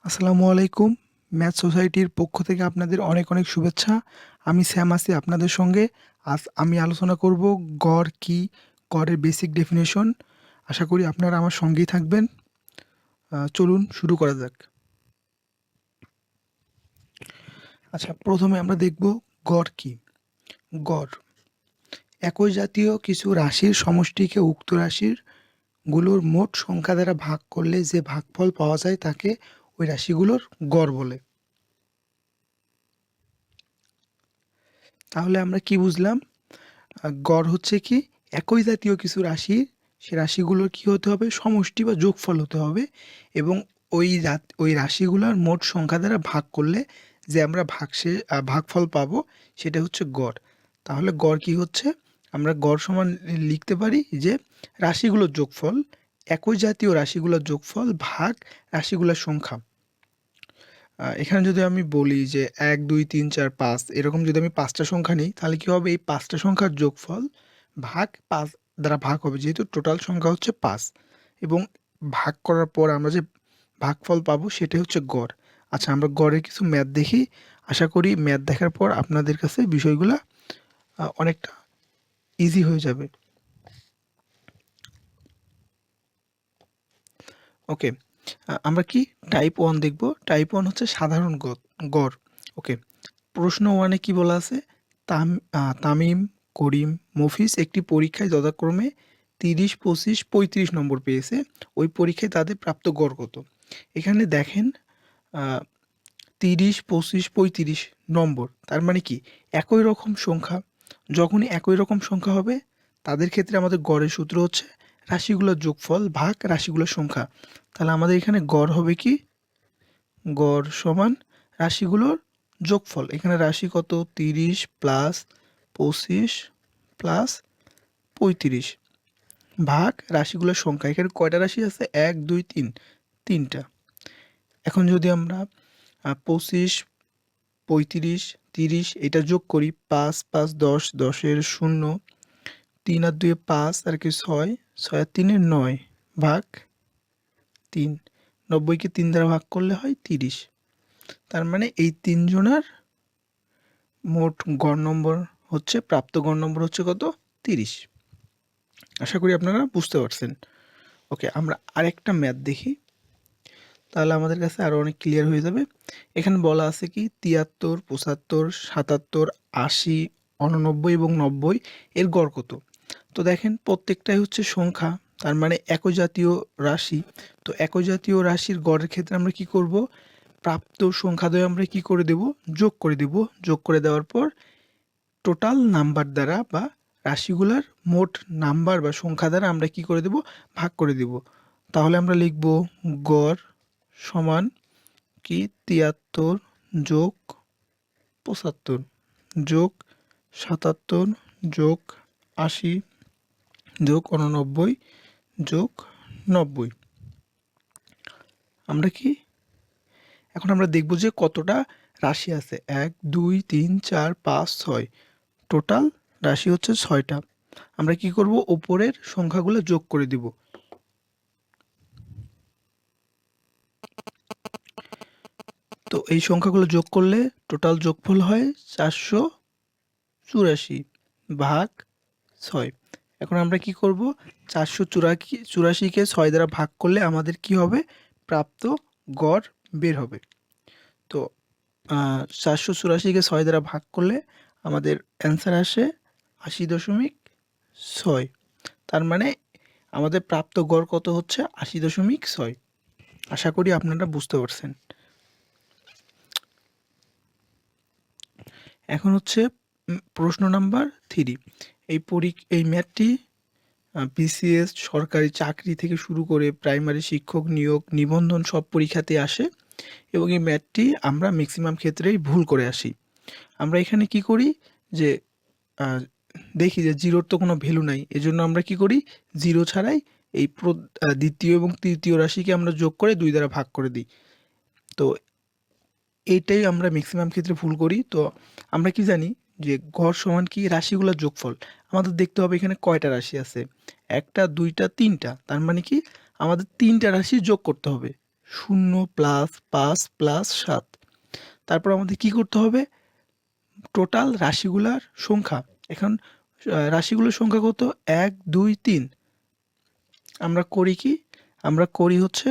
আসসালামু আলাইকুম। ম্যাথ সোসাইটির পক্ষ থেকে আপনাদের অনেক অনেক শুভেচ্ছা। আমি শ্যাম আছি আপনাদের সঙ্গে। আজ আমি আলোচনা করব গড় কি, গড়ের বেসিক ডেফিনেশন। আশা করি আপনারা আমার সঙ্গেই থাকবেন। চলুন শুরু করা যাক। আচ্ছা, প্রথমে আমরা দেখব গড় কি। গড় একই জাতীয় কিছু রাশির সমষ্টিকে উক্ত রাশির গুলোর মোট সংখ্যা দ্বারা ভাগ করলে যে ভাগফল পাওয়া যায় তাকে ওই রাশিগুলোর গড় বলে। তাহলে আমরা কি বুঝলাম? গড় হচ্ছে কি একই জাতীয় কিছু রাশি, সে রাশিগুলোর কি হতে হবে? সমষ্টি বা যোগফল হতে হবে এবং ওই রাশিগুলোর মোট সংখ্যা দ্বারা ভাগ করলে যে আমরা ভাগফল পাবো সেটা হচ্ছে গড়। তাহলে গড় কি হচ্ছে? আমরা গড় সমান লিখতে পারি যে রাশিগুলোর যোগফল, একই জাতীয় রাশিগুলোর যোগফল ভাগ রাশিগুলোর সংখ্যা। এখানে যদি আমি বলি যে ১, ২, ৩, ৪, ৫ এরকম যদি আমি ৫টা সংখ্যা নিই তাহলে কি হবে? এই ৫টা সংখ্যার যোগফল ভাগ ৫ দ্বারা ভাগ হবে, যেহেতু টোটাল সংখ্যা হচ্ছে ৫ এবং ভাগ করার পর আমরা যে ভাগফল পাবো সেটাই হচ্ছে গড়। আচ্ছা, আমরা গড়ের কিছু ম্যাথ দেখি। আশা করি ম্যাথ দেখার পর আপনাদের কাছে বিষয়গুলা অনেকটা ইজি হয়ে যাবে। ওকে, আমরা কি টাইপ 1 দেখব। টাইপ 1 হচ্ছে সাধারণ গড়। ওকে, প্রশ্ন 1-এ কি বলা আছে? তামিম, করিম, মফিজ একটি পরীক্ষায় যথাক্রমে ৩০, ২৫, ৩৫ নম্বর পেয়েছে। ওই পরীক্ষায় তাদের প্রাপ্ত গড় কত? এখানে দেখেন, আ ৩০, ২৫, ৩৫ নম্বর। তার মানে কি? একই রকম সংখ্যা। যখনই একই রকম সংখ্যা হবে তাদের ক্ষেত্রে আমাদের গড়ের সূত্র হচ্ছে রাশিগুলোর যোগফল ভাগ রাশিগুলোর সংখ্যা। তাহলে আমাদের এখানে গড় হবে কি? গড় সমান রাশিগুলোর যোগফল। এখানে রাশি কত? ৩০ প্লাস ২৫ প্লাস ৩৫ ভাগ রাশিগুলোর সংখ্যা। এখানে কয়টা রাশি আছে? ১, ২, ৩, ৩টা। এখন যদি আমরা ২৫, ৩৫, ৩০ এটা যোগ করি, ৫, ৫, ১০, ১০-এর ০, ৩ আর ২-এ ৫ আর কি ৬, ৬ আর ৩-এ ৯ ভাগ ৩। ৯০-কে ৩ দ্বারা ভাগ করলে হয় ৩০। তার মানে এই ৩ জনার মোট গড় নম্বর হচ্ছে, প্রাপ্ত গড় নম্বর হচ্ছে কত? ৩০। আশা করি আপনারা বুঝতে পারছেন। ওকে, আমরা আরেকটা ম্যাথ দেখি, তাহলে আমাদের কাছে আরও অনেক ক্লিয়ার হয়ে যাবে। এখানে বলা আছে কি ৭৩, ৭৫, ৭৭, ৮০, ৮৯ এবং ৯০ এর গড় কত? তো দেখেন প্রত্যেকটাই হচ্ছে সংখ্যা, তার মানে একই জাতীয় রাশি। তো একই জাতীয় রাশির গড়ের ক্ষেত্রে আমরা কি করব? প্রাপ্ত সংখ্যাদ্বয় আমরা কি করে দেব? যোগ করে দেব। যোগ করে দেওয়ার পর টোটাল নাম্বার দ্বারা বা রাশিগুলার মোট নাম্বার বা সংখ্যা দ্বারা আমরা কি করে দেব? ভাগ করে দেব। তাহলে আমরা লিখব গড় সমান কি ৭৩ যোগ ৭৫ যোগ ৭৭ যোগ ৮০ যোগ ৮৯ যোগ ৯০। আমরা কি এখন আমরা দেখব যে কতটা রাশি আছে। ১, ২, ৩, ৪, ৫, ৬, টোটাল রাশি হচ্ছে ৬টা। আমরা কি করব? উপরের সংখ্যাগুলো যোগ করে দিব। তো এই সংখ্যাগুলো যোগ করলে টোটাল যোগফল হয় ৪৮৪ ভাগ ৬। এখন আমরা কি করব? ৪৮৪কে ৬ দ্বারা ভাগ করলে আমাদের কি হবে? প্রাপ্ত গড় বের হবে। তো ৪৮৪কে ৬ দ্বারা ভাগ করলে আমাদের অ্যান্সার আসে ৮০.৬। তার মানে আমাদের প্রাপ্ত গড় কত হচ্ছে? ৮০.৬। আশা করি আপনারা বুঝতে পারছেন। এখন হচ্ছে প্রশ্ন নাম্বার 3। এই ম্যাথটি বিসিএস, সরকারি চাকরি থেকে শুরু করে প্রাইমারি শিক্ষক নিয়োগ, নিবন্ধন সব পরীক্ষাতে আসে এবং এই ম্যাথটি আমরা ম্যাক্সিমাম ক্ষেত্রেই ভুল করে আসি। আমরা এখানে কি করি যে দেখি যে জিরোর তো কোনো ভ্যালু নাই, এজন্য আমরা কি করি? জিরো ছাড়াই এই দ্বিতীয় এবং তৃতীয় রাশিকে আমরা যোগ করে ২ দ্বারা ভাগ করে দিই। তো এইটাই আমরা ম্যাক্সিমাম ক্ষেত্রে ভুল করি। তো আমরা কি জানি যে গড় সমান কি? রাশিগুলোর যোগফল। আমাদের দেখতে হবে এখানে কয়টা রাশি আছে? ১টা, ২টা, ৩টা। তার মানে কি আমাদের ৩টা রাশি যোগ করতে হবে। 0 প্লাস 5 প্লাস 7। তারপর আমাদের কি করতে হবে, টোটাল রাশিগুলার সংখ্যা। এখন রাশিগুলোর সংখ্যা কত, 1 2 3। আমরা করি কি, আমরা করি হচ্ছে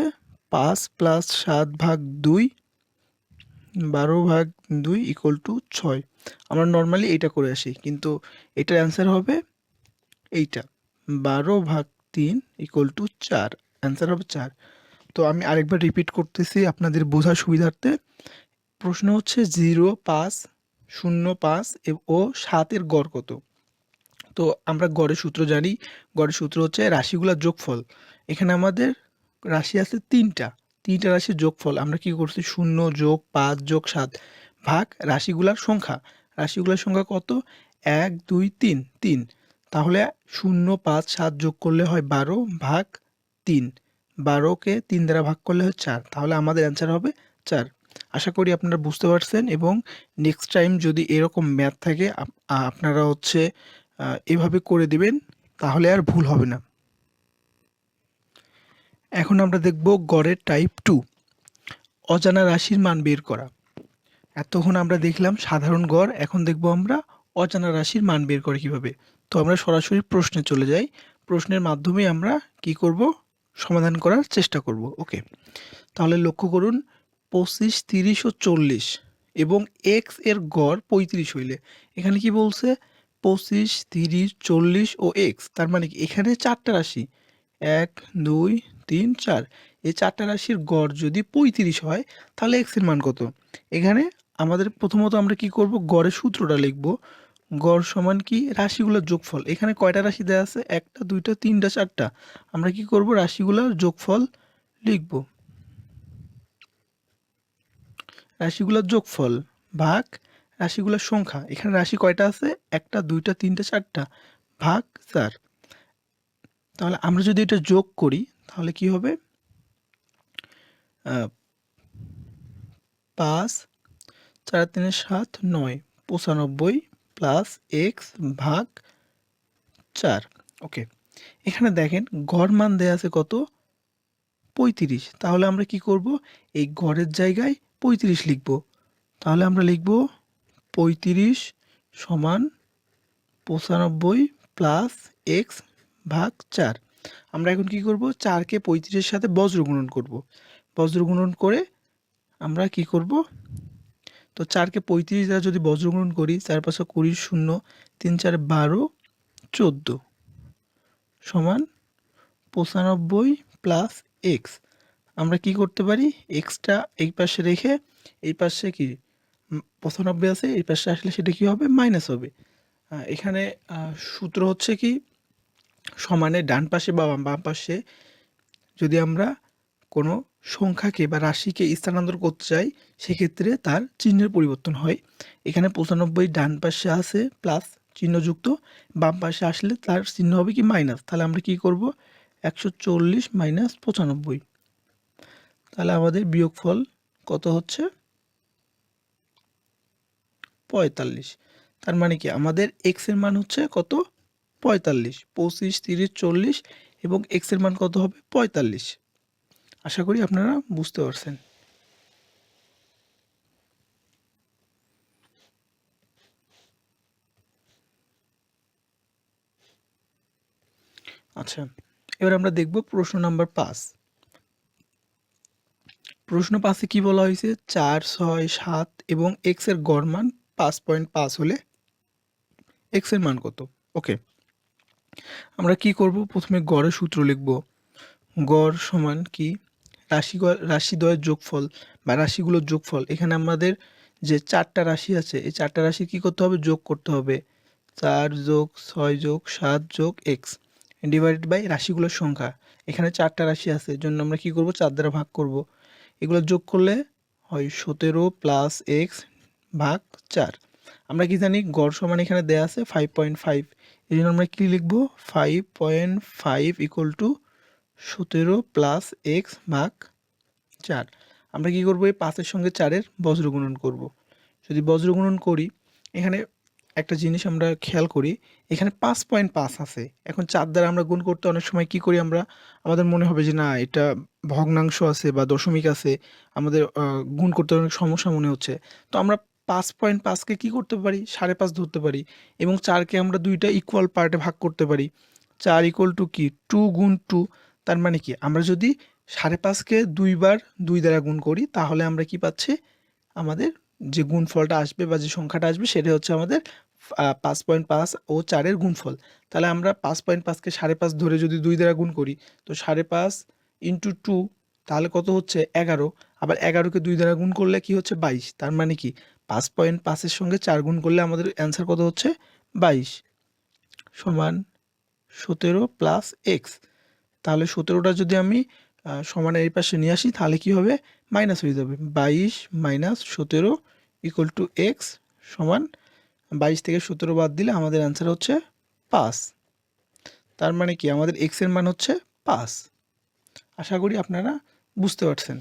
5 প্লাস 7 ভাগ 2, 12 ভাগ 2 ইকুয়াল টু 6। আমরা নর্মালি এইটা করে আসি, কিন্তু এটার অ্যান্সার হবে এইটা, 12 ভাগ 3 ইকুয়াল টু 4। অ্যান্সার হবে 4। তো আমি আরেকবার রিপিট করতেছি আপনাদের বোঝার সুবিধার্থে। প্রশ্ন হচ্ছে 0 5 0 5 ও 7 এর গড় কত। তো আমরা গড়ের সূত্র জানি, গড়ের সূত্র হচ্ছে রাশিগুলোর যোগফল। এখানে আমাদের রাশি আছে তিনটা রাশির যোগফল। আমরা কি করছি, 0 যোগ 5 যোগ 7 ভাগ রাশিগুলার সংখ্যা। রাশিগুলার সংখ্যা কত, 1 2 3 3। তাহলে 0 5 7 যোগ করলে হয় 12 ভাগ 3, 12কে 3 দ্বারা ভাগ করলে হয় 4। তাহলে আমাদের অ্যান্সার হবে 4। আশা করি আপনারা বুঝতে পারছেন, এবং নেক্সট টাইম যদি এরকম ম্যাথ থাকে আপনারা হচ্ছে এভাবে করে দিবেন, তাহলে আর ভুল হবে না। এখন আমরা দেখব গড়ের টাইপ 2, অজানা রাশির মান বের করা। এতক্ষণ আমরা দেখলাম সাধারণ গড়, এখন দেখব আমরা অজানা রাশির মান বের করে কিভাবে। তো আমরা সরাসরি প্রশ্নে চলে যাই, প্রশ্নের মাধ্যমে আমরা কি করব, সমাধান করার চেষ্টা করব। ওকে, তাহলে লক্ষ্য করুন 25 30 ও 40 এবং এক্স এর গড় 35 হইলে, এখানে কি বলছে 25 30 40 ও এক্স, তার মানে কি এখানে চারটা রাশি 1 2 3 4, এই চারটা রাশির গড় যদি 35 হয় তাহলে এক্স এর মান কত। এখানে আমাদের প্রথমত আমরা কি করব, গড়ের সূত্রটা লিখব। গড় সমান কি, রাশিগুলোর যোগফল। এখানে কয়টা রাশি দেওয়া আছে, একটা দুইটা তিনটা চারটা। আমরা কি করব, রাশিগুলোর যোগফল লিখব। রাশিগুলোর যোগফল ভাগ রাশিগুলোর সংখ্যা। এখানে রাশি কয়টা আছে, একটা দুইটা তিনটা চারটা, ভাগ 4। তাহলে আমরা যদি এটা যোগ করি তাহলে কি হবে, 5 4 3 7 9 95 প্লাস এক্স ভাগ 4। ওকে, এখানে দেখেন গড় মান দেয়া আছে কত, 35। তাহলে আমরা কি করব, এই গড়ের জায়গায় 35 লিখব। তাহলে আমরা লিখব 35 সমান 95 প্লাস এক্স ভাগ 4। আমরা এখন কি করব, 4কে 35-এর সাথে বজ্র গুণন করব। বজ্র গুণন করে আমরা কি করব, তো 4কে 35 দ্বারা যদি বজ্র গুণন করি, 4 5 20 0 3 4 12 14 সমান 95 প্লাস এক্স। আমরা কি করতে পারি, এক্সটা এই পাশে রেখে এই পাশে কি 95 আছে, এই পাশে আসলে সেটা কি হবে, মাইনাস হবে। এখানে সূত্র হচ্ছে কি, সমানের ডান পাশে বা বাম পাশে যদি আমরা কোনো সংখ্যাকে বা রাশিকে স্থানান্তর করতে চাই, সেক্ষেত্রে তার চিহ্নের পরিবর্তন হয়। এখানে 95 ডান পাশে আছে প্লাস চিহ্নযুক্ত, বাম পাশে আসলে তার চিহ্ন হবে কি, মাইনাস। তাহলে আমরা কি করব, 140 মাইনাস 95। তাহলে আমাদের বিয়োগফল কত হচ্ছে, 45। তার মানে কি আমাদের এক্স এর মান হচ্ছে কত, 45। 25 30 40 এবং এক্স এর মান কত হবে, 45। আশা করি আপনারা বুঝতে পারছেন। আচ্ছা, এবার আমরা দেখব প্রশ্ন নাম্বার 5। প্রশ্ন 5-এ কি বলা হয়েছে, 4 6 7 এবং এক্স এর গড় মান 5.5 হলে এক্স এর মান কত। ওকে, আমরা কি করব, প্রথমে গড়ের সূত্র লিখব। গড় সমান কি, রাশিদ্বয়ের যোগফল বা রাশিগুলোর যোগফল। এখানে আমাদের যে চারটা রাশি আছে, এই চারটা রাশি কি করতে হবে, যোগ করতে হবে। 4 যোগ 6 যোগ 7 যোগ এক্স ডিভাইডেড বাই রাশিগুলোর সংখ্যা। এখানে চারটা রাশি আছে, এর জন্য আমরা কি করব, 4 দ্বারা ভাগ করব। এগুলো যোগ করলে হয় 17 প্লাস এক্স ভাগ 4। আমরা কি জানি, গড় সমান এখানে দেয়া আছে 5.5, এই জন্য আমরা কি লিখব, 5.5 ইকুয়াল টু 17 প্লাস এক্স ভাগ 4। আমরা কি করব, এই 5-এর সঙ্গে 4-এর বজ্র গুণন করব। যদি বজ্র গুণন করি, এখানে একটা জিনিস আমরা খেয়াল করি, এখানে 5.5 আছে। এখন 4 দ্বারা আমরা গুণ করতে অনেক সময় কি করি, আমরা আমাদের মনে হবে যে না, এটা ভগ্নাংশ আছে বা দশমিক আছে, আমাদের গুণ করতে অনেক সমস্যা মনে হচ্ছে। তো আমরা 5.5কে কি করতে পারি, 5.5 ধরতে পারি, এবং 4কে আমরা দুইটা ইকুয়াল পার্টে ভাগ করতে পারি। 4 ইকুয়াল টু কি 2 গুণ 2, তার মানে কি আমরা যদি 5.5কে 2 বার 2 দ্বারা গুণ করি তাহলে আমরা কি পাচ্ছি, আমাদের যে গুণফলটা আসবে বা যে সংখ্যাটা আসবে সেটা হচ্ছে আমাদের 5.5 ও 4-এর গুণফল। তাহলে আমরা 5.5কে 5.5 ধরে যদি 2 দ্বারা গুণ করি, তো 5.5 ইন্টু 2 তাহলে কত হচ্ছে 11। আবার 11কে 2 দ্বারা গুণ করলে কি হচ্ছে 22। তার মানে কি 5.5-এর সঙ্গে 4 গুণ করলে আমাদের অ্যান্সার কত হচ্ছে 22 সমান 17 প্লাস এক্স। তাহলে 17টা যদি আমি সমানের এই পাশে নিয়ে আসি তাহলে কি হবে, মাইনাস হয়ে যাবে। 22 মাইনাস 17 ইকুয়াল টু এক্স সমান 22 থেকে 17 বাদ দিলে আমাদের অ্যান্সার হচ্ছে 5। তার মানে কি আমাদের এক্স এর মান হচ্ছে 5। আশা করি আপনারা বুঝতে পারছেন।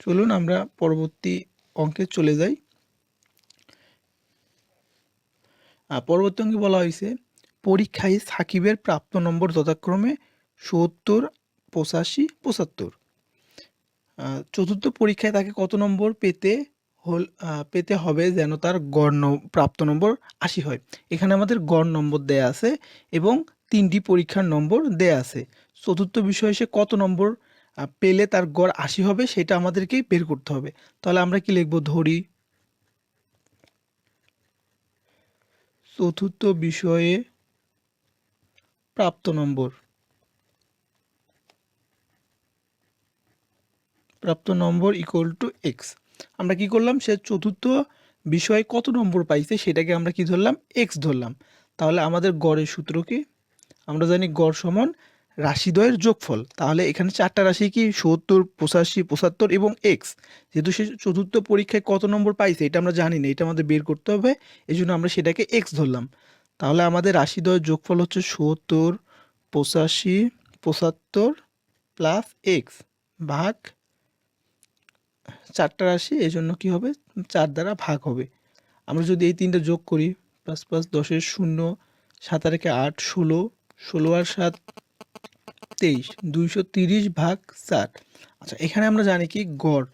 চলুন আমরা পরবর্তী অঙ্কে চলে যাই। পরবর্তী অঙ্কে বলা হয়েছে পরীক্ষায় সাকিবের প্রাপ্ত নম্বর যথাক্রমে ৭০, ৮৫, ৭৫। চতুর্থ পরীক্ষায় তাকে কত নম্বর পেতে হবে যেন তার প্রাপ্ত নম্বর ৮০ হয়। এখানে আমাদের গড় নম্বর দেয়া আছে এবং 3টি পরীক্ষার নম্বর দেয়া আছে। চতুর্থ বিষয়ে সে কত নম্বর পেলে তার গড় ৮০ হবে সেটা আমাদেরকেই বের করতে হবে। তাহলে আমরা কি লিখব, ধরি চতুর্থ বিষয়ে প্রাপ্ত নম্বর ইকুয়াল টু এক্স। আমরা কি করলাম, সে চতুর্থ বিষয়ে কত নম্বর পাইছে সেটাকে আমরা কি ধরলাম, এক্স ধরলাম। তাহলে আমাদের গড়ের সূত্র কি, আমরা জানি গড় সমান রাশিদ্বয়ের যোগফল। তাহলে এখানে 4টা রাশি কি ৭০, ৮৫, ৭৫ এবং এক্স। যেহেতু সে চতুর্থ পরীক্ষায় কত নম্বর পাইছে এটা আমরা জানি না, এটা আমাদের বের করতে হবে, এই জন্য আমরা সেটাকে এক্স ধরলাম। তাহলে আমাদের রাশিদ্বয়ের যোগফল হচ্ছে ৭০, ৮৫, ৭৫ প্লাস এক্স ভাগ 4টা রাশি, এই জন্য কী হবে 4 দ্বারা ভাগ হবে। আমরা যদি এই 3টা যোগ করি, 5 5 10-এর 0, 7 আর 8 16, 16 আর 7 23, 230 ভাগ 4। আচ্ছা, এখানে আমরা জানি কি গড়,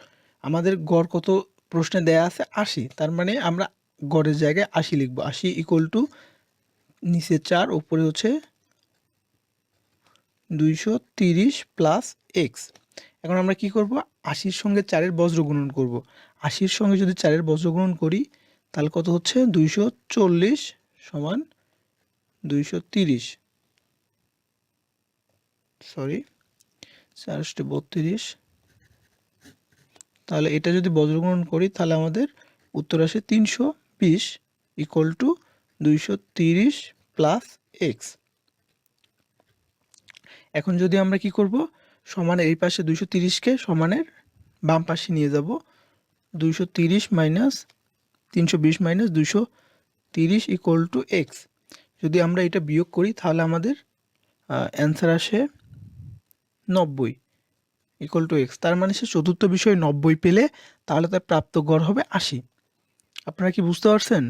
আমাদের গড় কত প্রশ্নে দেয়া আছে 80। তার মানে আমরা গড়ের জায়গায় 80 লিখব। 80 ইকুয়াল টু নিচে 4 উপরে হচ্ছে 230 প্লাস এক্স। এখন আমরা কি করব, 80-র সঙ্গে 4-এর বজ্র গুণন করব। 80-র সঙ্গে যদি 4-এর বজ্র গুণন করি তাহলে কত হচ্ছে 240 সমান 230, সরি 432। তাহলে এটা যদি বজ্র গুণন করি তাহলে আমাদের উত্তর আসে 320 ইকুয়াল টু 230 প্লাস এক্স। এখন যদি আমরা কি করব, সমানের এই পাশে 230কে সমানের বাম পাশে নিয়ে যাব। 230 minus 320 minus 230 equal to x. যদি আমরা এটা বিয়োগ করি তাহলে আমাদের অ্যান্সার আসে 90 ইকুয়াল টু এক্স। তার মানে সে চতুর্থ বিষয়ে 90 পেলে তাহলে তার প্রাপ্ত গড় হবে 80। আপনারা কি বুঝতে পারছেন?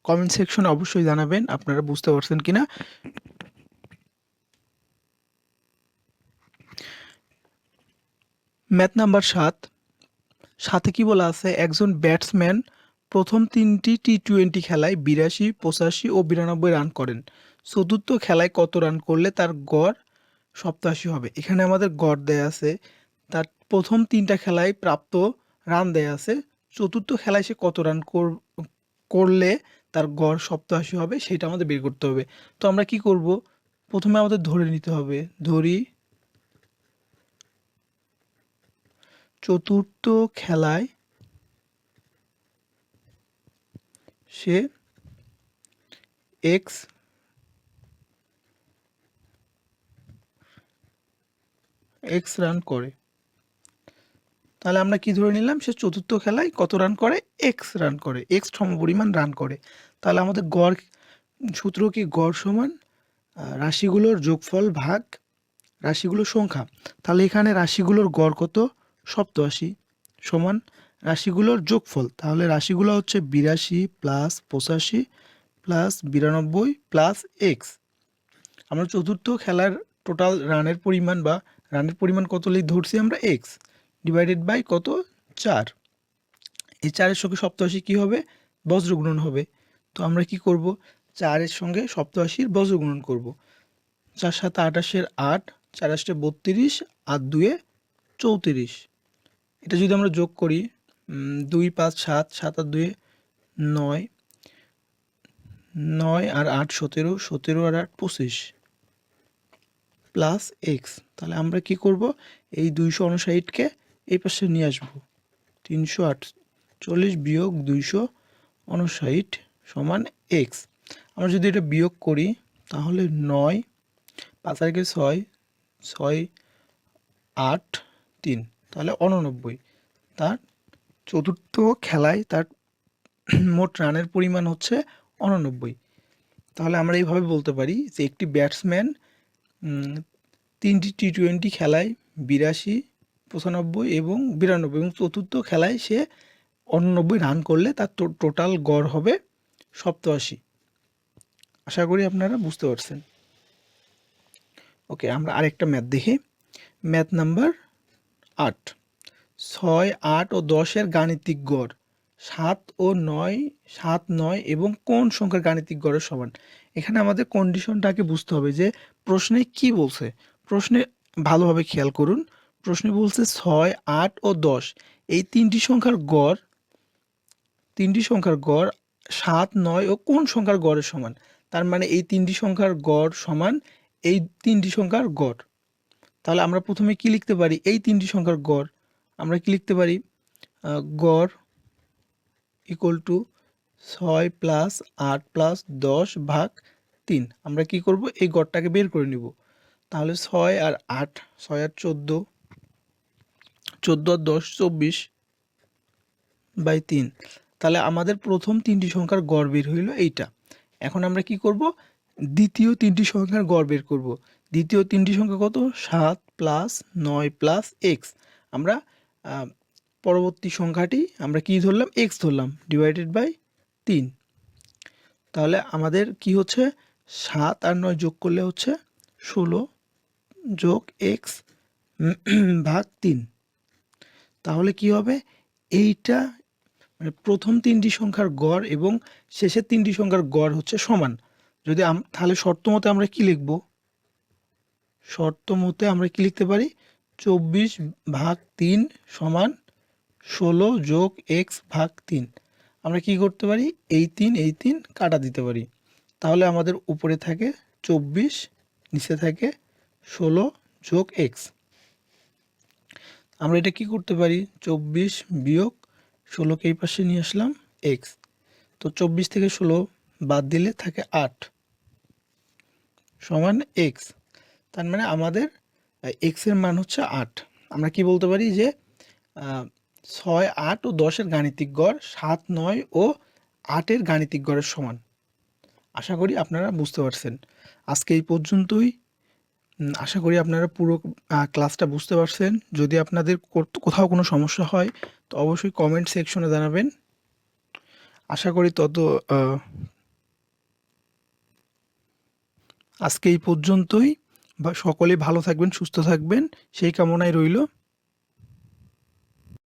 কমেন্ট সেকশনে অবশ্যই জানাবেন আপনারা বুঝতে পারছেন কিনা। ম্যাথ নাম্বার 7 কি বলা আছে, একজন ব্যাটসম্যান প্রথম 3টি টি-20 খেলায় 82, 85 ও 92 রান করেন। চতুর্থ খেলায় কত রান করলে তার গড় 87 হবে। এখানে আমাদের গড় দেয়া আছে, তার প্রথম 3টা খেলায় প্রাপ্ত রান দেয়া আছে, চতুর্থ খেলায় সে কত রান করলে তার গড় 87 হবে সেটা আমাদের বের করতে হবে। তো আমরা কি করব, প্রথমে আমাদের ধরে নিতে হবে, ধরি চতুর্থ খেলায় সে এক্স রান করে। তাহলে আমরা কি ধরে নিলাম, সে চতুর্থ খেলায় কত রান করে, এক্স রান করে, এক্স সমপরিমাণ রান করে। তাহলে আমাদের গড় সূত্র কি, গড় সমান রাশিগুলোর যোগফল ভাগ রাশিগুলোর সংখ্যা। তাহলে এখানে রাশিগুলোর গড় কত 87 সমান রাশিগুলোর যোগফল। তাহলে রাশিগুলো হচ্ছে 82 প্লাস 85 প্লাস 92 প্লাস এক্স। আমরা চতুর্থ খেলার টোটাল রানের পরিমাণ বা রানের পরিমাণ কত ধরছি আমরা এক্স ডিভাইডেড বাই কত 4। এই 4-এর সঙ্গে 87 কি হবে বজ্রগুণন হবে। তো আমরা কি করব 4-এর সঙ্গে 87-র বজ্রগুণন করব। 4 7 28-এর 8, 4 8 32 আর 2 34। এটা যদি আমরা যোগ করি 2 5 7, 7 আর 2 9, 9 আর 8 17, 17 আর 8 25 প্লাস এক্স। তাহলে আমরা কি করব এই 259-কে এই পাশে নিয়ে আসব। 348 বিয়োগ 259 সমান এক্স। আমরা যদি এটা বিয়োগ করি তাহলে 9 5 আর 6 6 8 3 তাহলে 89। তার চতুর্থ খেলায় তার মোট রানের পরিমাণ হচ্ছে 89। তাহলে আমরা এইভাবে বলতে পারি যে একটি ব্যাটসম্যান 3টি টি-20 খেলায় 82 95 এবং 92 এবং চতুর্থ খেলায় সে 89 রান করলে তার টোটাল গড় হবে 87। আশা করি আপনারা বুঝতে পারছেন। ওকে, আমরা আরেকটা ম্যাথ দেখি। Math number 8। 6 8 ও 10-এর গাণিতিক গড় 7 ও 9 7 9 এবং কোন সংখ্যার গাণিতিক গড়ের সমান। এখানে আমাদের কন্ডিশনটাকে বুঝতে হবে যে প্রশ্নে কি বলছে। প্রশ্নে ভালোভাবে খেয়াল করুন। প্রশ্নে বলছে 6 8 ও 10 এই তিনটি সংখ্যার গড় 7 9 ও কোন সংখ্যার গড়ের সমান। তার মানে এই তিনটি সংখ্যার গড় সমান এই তিনটি সংখ্যার গড়। তাহলে আমরা প্রথমে কি লিখতে পারি এই তিনটি সংখ্যার গড় আমরা কি লিখতে পারি গড় ইকুয়াল টু 6 প্লাস 8 প্লাস 10 ভাগ 3। আমরা কি করব এই গড়টাকে বের করে নিব। তাহলে 6 আর 8 6 আর 14 14 আর 10 24 বাই 3। তাহলে আমাদের প্রথম তিনটি সংখ্যার গড় বের হইল এইটা। এখন আমরা কি করব দ্বিতীয় তিনটি সংখ্যার গড় বের করব। দ্বিতীয় তিনটি সংখ্যা কত 7 প্লাস 9 প্লাস এক্স। আমরা পরবর্তী সংখ্যাটি আমরা কি ধরলাম এক্স ধরলাম ডিভাইডেড বাই 3। তাহলে আমাদের কি হচ্ছে 7 আর 9 যোগ করলে হচ্ছে 16 যোগ এক্স ভাগ 3। তাহলে কি হবে এইটা মানে প্রথম তিনটি সংখ্যার গড় এবং শেষের তিনটি সংখ্যার গড় হচ্ছে সমান। যদি তাহলে শর্ত মতে আমরা কি লিখব শর্ত মতে আমরা কি লিখতে পারি 24 ভাগ 3 সমান 16 যোগ এক্স ভাগ 3। আমরা কি করতে পারি এই 3 কাটা দিতে পারি। তাহলে আমাদের উপরে থাকে 24 নিচে থাকে 16 যোগ এক্স। আমরা এটা কি করতে পারি 24 বিয়োগ 16কে এই পাশে নিয়ে আসলাম এক্স। তো 24 থেকে 16 বাদ দিলে থাকে 8 সমান এক্স। তার মানে আমাদের এক্স এর মান হচ্ছে 8। আমরা কি বলতে পারি যে 6 8 ও 10-এর গাণিতিক গড় 7 9 ও 8-এর গাণিতিক গড়ের সমান। আশা করি আপনারা বুঝতে পারছেন। আজকে এই পর্যন্তই। আশা করি আপনারা পুরো ক্লাসটা বুঝতে পারছেন। যদি আপনাদের কোথাও কোনো সমস্যা হয় তো অবশ্যই কমেন্ট সেকশনে জানাবেন। আশা করি আজকে এই পর্যন্তই। সকলেই ভালো থাকবেন সুস্থ থাকবেন সেই কামনায় রইল।